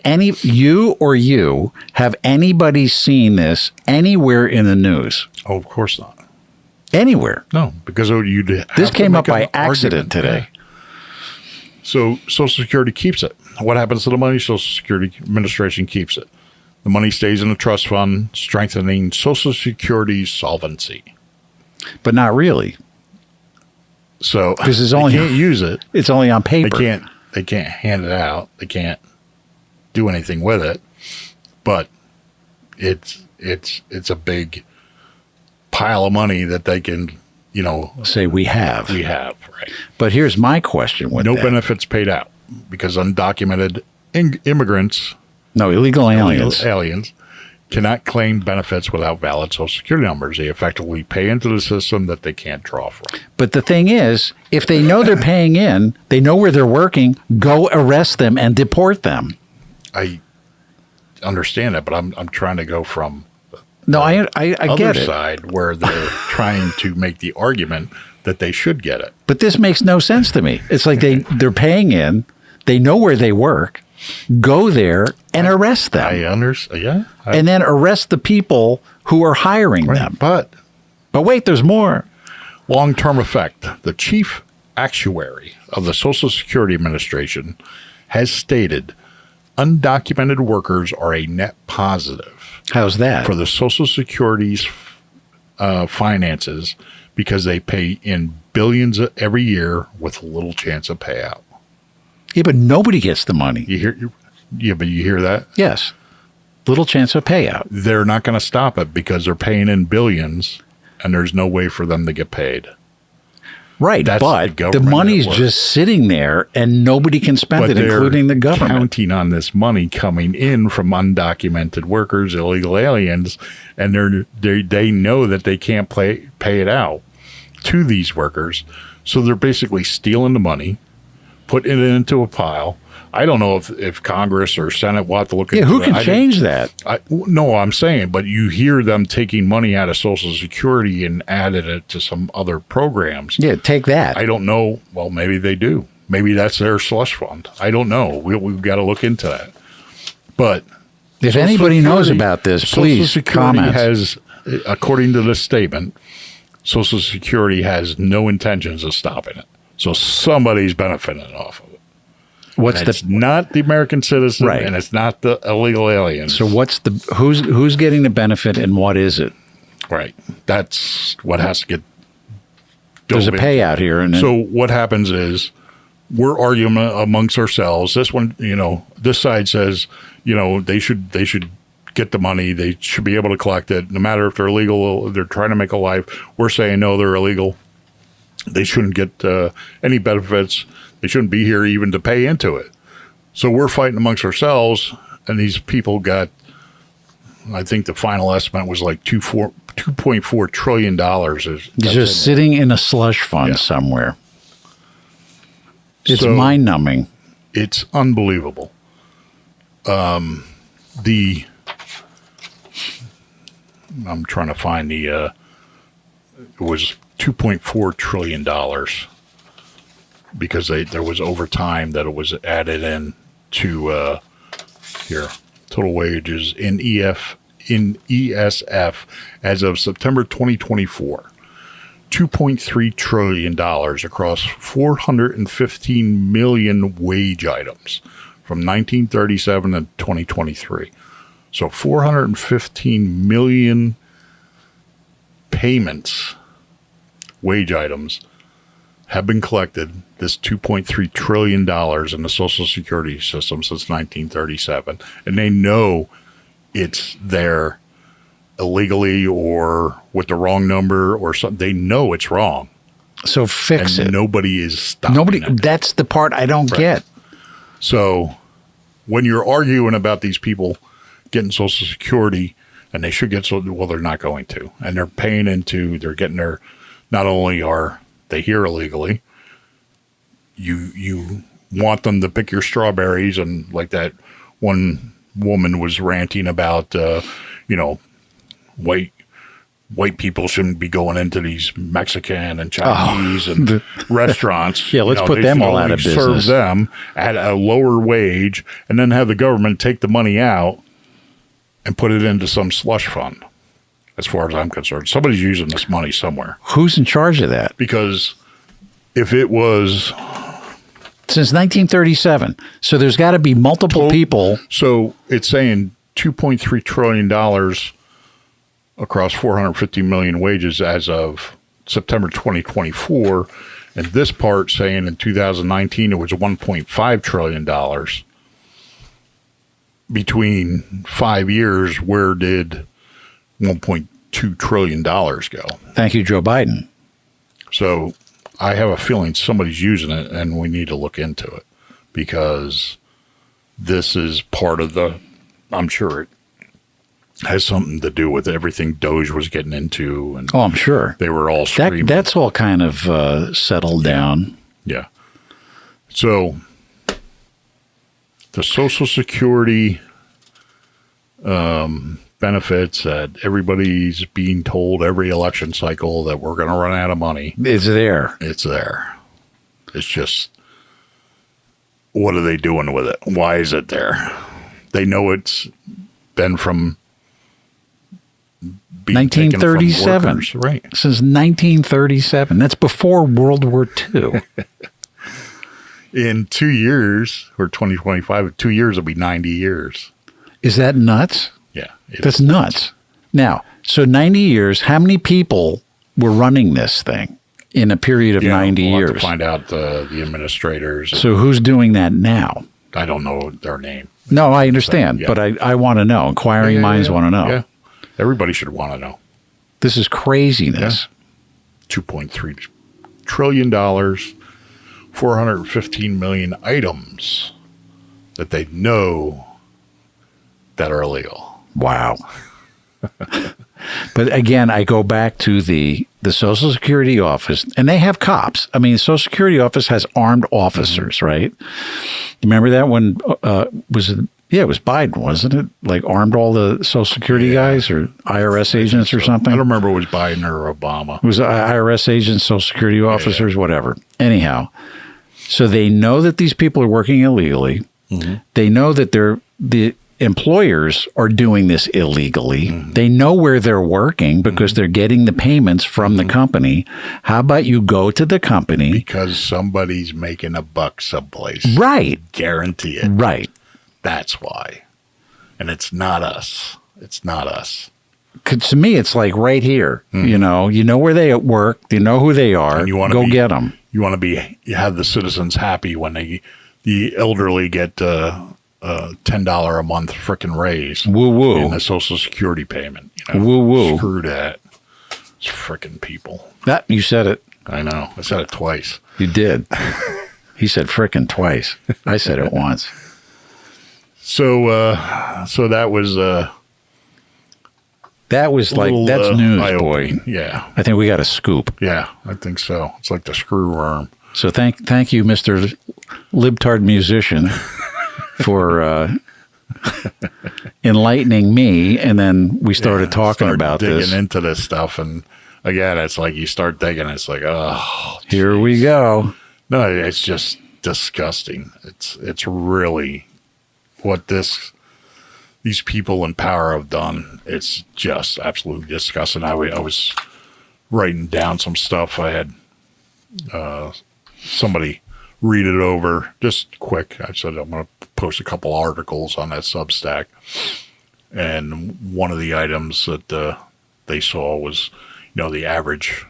anybody seen this anywhere in the news? Oh, of course not. Anywhere? No, because this came up by accident today. So Social Security keeps it. What happens to the money? Social Security Administration keeps it. The money stays in a trust fund, strengthening Social Security's solvency. But not really. So because they can't use it. It's only on paper. They can't hand it out. They can't do anything with it. But it's a big pile of money that they can, say we have. We have, right. But here's my question with no that. benefits paid out because undocumented immigrants, illegal aliens cannot claim benefits without valid Social Security numbers. They effectively pay into the system that they can't draw from. But the thing is, if they know they're paying in, they know where they're working, go arrest them and deport them. I understand that, but I'm trying to go from I other get it. side where they're trying to make the argument that they should get it. But this makes no sense to me. It's like they're paying in, they know where they work, go there and arrest them. I understand. Yeah. And then arrest the people who are hiring them. But wait, there's more. Long-term effect. The chief actuary of the Social Security Administration has stated undocumented workers are a net positive. How's that? For the Social Security's finances, because they pay in billions every year with little chance of payout. Yeah, but nobody gets the money. But you hear that? Yes. Little chance of payout. They're not going to stop it because they're paying in billions and there's no way for them to get paid. Right, That's but the government money's at work. just sitting there and nobody can spend it, they're including the government. counting on this money coming in from undocumented workers, illegal aliens, and they know that they can't pay it out to these workers. So they're basically stealing the money, putting it into a pile. I don't know if Congress or Senate will have to look into Who it. can change that? No, I'm saying, but you hear them taking money out of Social Security and added it to some other programs. Yeah, take that. I don't know. Well, maybe they do. Maybe that's their slush fund. I don't know. We've got to look into that. But if Social anybody knows Security- about this, Social please Security comment. has, according to this statement, Social Security has no intentions of stopping it. So somebody's benefiting off of it. What's And it's the not the American citizen, Right. and it's not the illegal aliens. so? What's the who's getting the benefit and what is it? Right. That's what has to get. There's a dove into. payout here, and So what happens is we're arguing amongst ourselves. This one, this side says, they should get the money. They should be able to collect it, no matter if they're illegal. They're trying to make a life. We're saying no, they're illegal. They shouldn't get any benefits. They shouldn't be here even to pay into it. So we're fighting amongst ourselves, and these people got. I think the final estimate was like $2.4 trillion. it's just sitting in a slush fund Yeah. somewhere. It's So- mind numbing. It's unbelievable. I'm trying to find it was $2.4 trillion because there was overtime that it was added in to here total wages in ESF as of September 2024. $2.3 trillion across 415 million wage items from 1937 to 2023. So 415 million payments, wage items, have been collected, this $2.3 trillion in the Social Security system since 1937. And they know it's there illegally or with the wrong number or something. They know it's wrong. So fix And it. nobody is stopping Nobody. it. That's the part I don't get. So when you're arguing about these people getting Social Security and they should get well, they're not going to. And they're paying they're getting their, not only are they here illegally, you want them to pick your strawberries, and like that one woman was ranting about, white people shouldn't be going into these Mexican and Chinese and restaurants. Yeah, let's put they them should all out only of business. Serve them at a lower wage, and then have the government take the money out and put it into some slush fund. As far as I'm concerned, somebody's using this money somewhere. Who's in charge of that? Because if it was Since 1937. So there's got to be multiple people. so, it's saying $2.3 trillion across 450 million wages as of September 2024. And this part saying in 2019 it was $1.5 trillion. Between 5 years, where did $1.2 trillion go? Thank you, Joe Biden. So I have a feeling somebody's using it, and we need to look into it, because this is part of I'm sure it has something to do with everything Doge was getting into, and Oh, I'm sure. they were all screaming. That's all kind of settled down. Yeah. So the Social Security benefits that everybody's being told every election cycle that we're going to run out of money. It's there. It's there. It's just, what are they doing with it? Why is it there? They know it's been from being taken from 1937. workers. Right. Since 1937. That's before World War II. In 2 years, or 2025, 2 years will be 90 years. Is that nuts? Yeah. That's nuts. Now, so 90 years, how many people were running this thing in a period of 90 we'll have years? to find out the administrators. So who's doing that now? I don't know their name. No, I understand, Yeah. but I want to know. Inquiring minds want to know. Yeah. Everybody should want to know. This is craziness. $2.3 trillion, 415 million items that they know that are illegal. Wow. But again, I go back to the Social Security office, and they have cops. I mean, the Social Security office has armed officers, right? You remember that when it was Biden, wasn't it? Like armed all the Social Security guys or IRS agents or something? I don't remember if it was Biden or Obama. It was IRS agents, Social Security officers, whatever. Anyhow, so they know that these people are working illegally. Mm-hmm. They know that the employers are doing this illegally. Mm-hmm. They know where they're working because they're getting the payments from the company. How about you go to the company? Because somebody's making a buck someplace. Right. Guarantee it. Right. That's why. And it's not us. It's not us. 'Cause to me, it's like right here. Mm-hmm. You know where they work. You know who they are. And you want to go get them. You want to have the citizens happy when the elderly get $10 a month frickin' raise. Woo woo. In the Social Security payment. Woo woo. Screw that. It's frickin' people. That you said it. I know. I said it twice. You did. He said frickin' twice. I said it once. So that was like that's news, boy. Yeah, I think we got a scoop. Yeah, I think so. It's like the screw worm. So thank you, Mr. Libtard Musician, for enlightening me, and then we started talking about this, digging into this stuff, and again, it's like you start digging, it's like, oh, here we go. No, it's just disgusting. It's really what these people in power have done. It's just absolutely disgusting. I was writing down some stuff. I had somebody read it over just quick. I said I'm going to post a couple articles on that Substack. And one of the items that they saw was, the average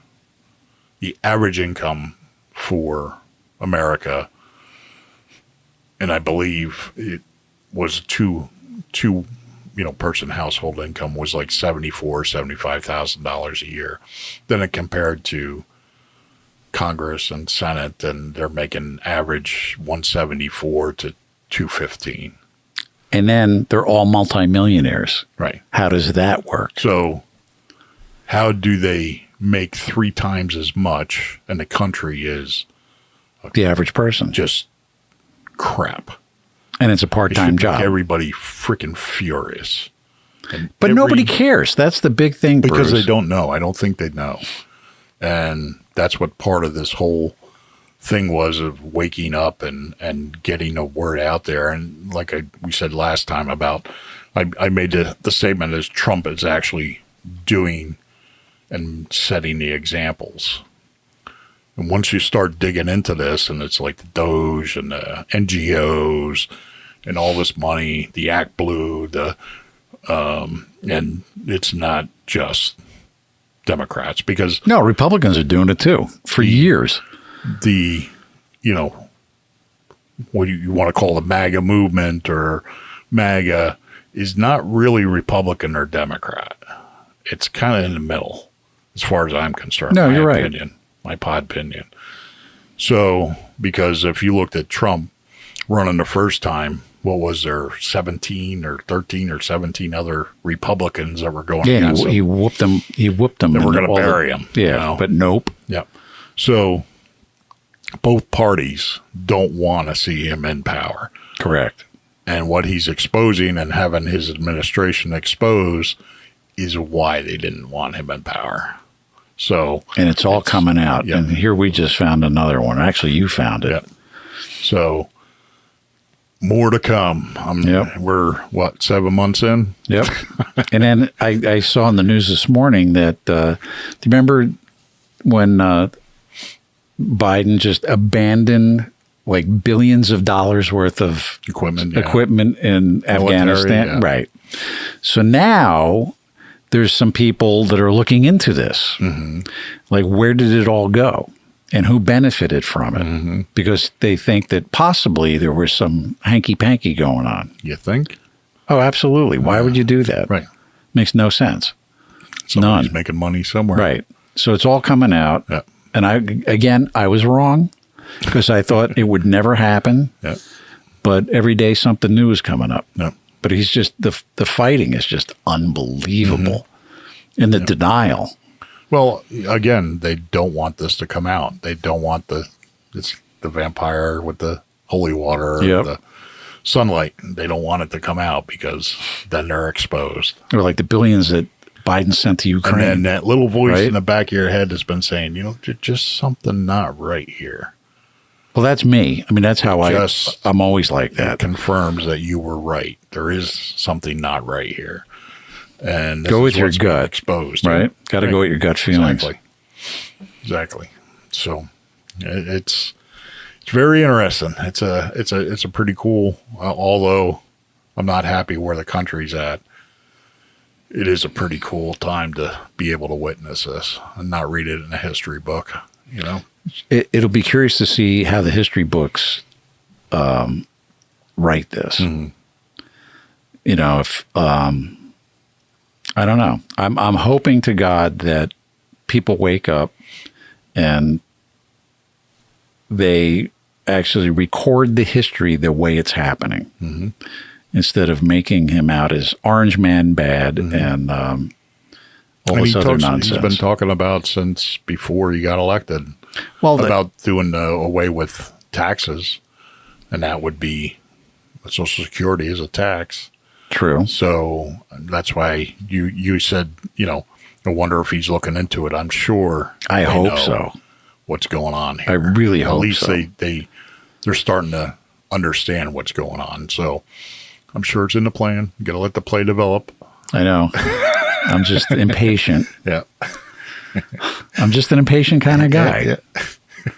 income for America. And I believe it was two person household income was like $75,000 a year. Then it compared to Congress and Senate, and they're making average 174 to 215. And then they're all multimillionaires. Right. How does that work? So how do they make 3 times as much, and the country is the average person? Just crap. And it's a part-time job. Everybody freaking furious. But nobody cares. That's the big thing, because Bruce. they don't know. I don't think they know. And that's what part of this whole thing was, of waking up and getting a word out there. And like we said last time about, I made the statement as Trump is actually doing and setting the examples. And once you start digging into this, and it's like the Doge and the NGOs and all this money, the Act Blue, and it's not just Democrats, because no, Republicans are doing it too for years. What you want to call the MAGA movement or MAGA is not really Republican or Democrat. It's kind of in the middle, as far as I'm concerned. No, you're right. My Podpinion. So, because if you looked at Trump running the first time, what was there, 17 or 13 or 17 other Republicans that were going against him? He whooped them. He whooped them. They were going to bury him. Yeah, but nope. Yep. So both parties don't want to see him in power. Correct. And what he's exposing and having his administration expose is why they didn't want him in power. So, and it's all coming out. Yep. And here we just found another one. Actually, you found it. Yep. So more to come. We're 7 months in? Yep. And then I saw in the news this morning that, do you remember when Biden just abandoned like billions of dollars worth of equipment in Afghanistan? Yeah. Right. So now there's some people that are looking into this. Mm-hmm. Like, where did it all go? And who benefited from it? Mm-hmm. Because they think that possibly there was some hanky-panky going on. You think? Oh, absolutely. Why would you do that? Right. Makes no sense. Somebody's making money somewhere. Right. So it's all coming out. Yep. And I was wrong because I thought it would never happen. Yeah. But every day something new is coming up. Yeah. But he's just, the fighting is just unbelievable. And the denial. Well, again, they don't want this to come out. They don't want the vampire with the holy water, Yep. the sunlight. They don't want it to come out because then they're exposed. Or like the billions that Biden sent to Ukraine. And then that little voice right? in the back of your head has been saying, just something not right here. Well, that's me. I mean, that's how I'm always like that. It confirms that you were right. There is something not right here. And go with your gut. Exposed. Right? Got to go with your gut feelings. Exactly. So it's very interesting. It's a pretty cool, although I'm not happy where the country's at. It is a pretty cool time to be able to witness this and not read it in a history book, It'll be curious to see how the history books write this. Mm-hmm. If I don't know. I'm hoping to God that people wake up and they actually record the history the way it's happening, instead of making him out as Orange Man bad and all this other nonsense. He's been talking about since before he got elected. Well, about doing away with taxes, and that would be Social Security is a tax. True. So that's why you said, I wonder if he's looking into it. I'm sure. I hope so. What's going on here? I really hope so. At least so. they're starting to understand what's going on. So I'm sure it's in the plan. You got to let the play develop. I know. I'm just impatient. Yeah. I'm just an impatient kind of guy. Yeah.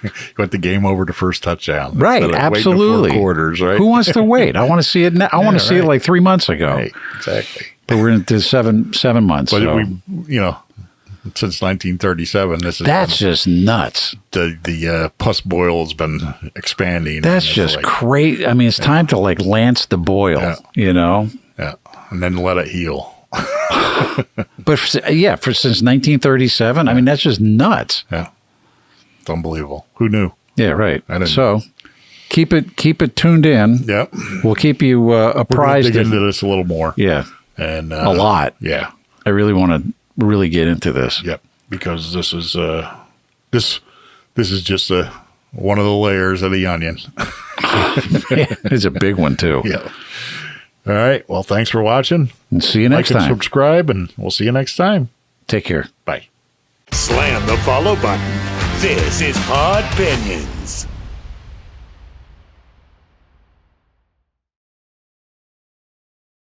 You want the game over to first touchdown. Right, absolutely. 4 quarters, right? Who wants to wait? I want to see it now. I want to see it like 3 months ago. Right, exactly. But we're into seven months. But so. Since 1937, that's just nuts. The pus boil has been expanding. That's just crazy. I mean, it's time to lance the boil, Yeah, and then let it heal. But since 1937, I mean, that's just nuts. Yeah, it's unbelievable. Who knew? Yeah, right. I didn't. So keep it tuned in. Yep, we'll keep you apprised. We're gonna dig into this a little more. Yeah, and a lot. Yeah, I really want to really get into this. Yep, because this is just one of the layers of the onion. It's a big one too. Yeah. All right. Well, thanks for watching. And see you next time. Like and subscribe, and we'll see you next time. Take care. Bye. Slam the follow button. This is Podpinions.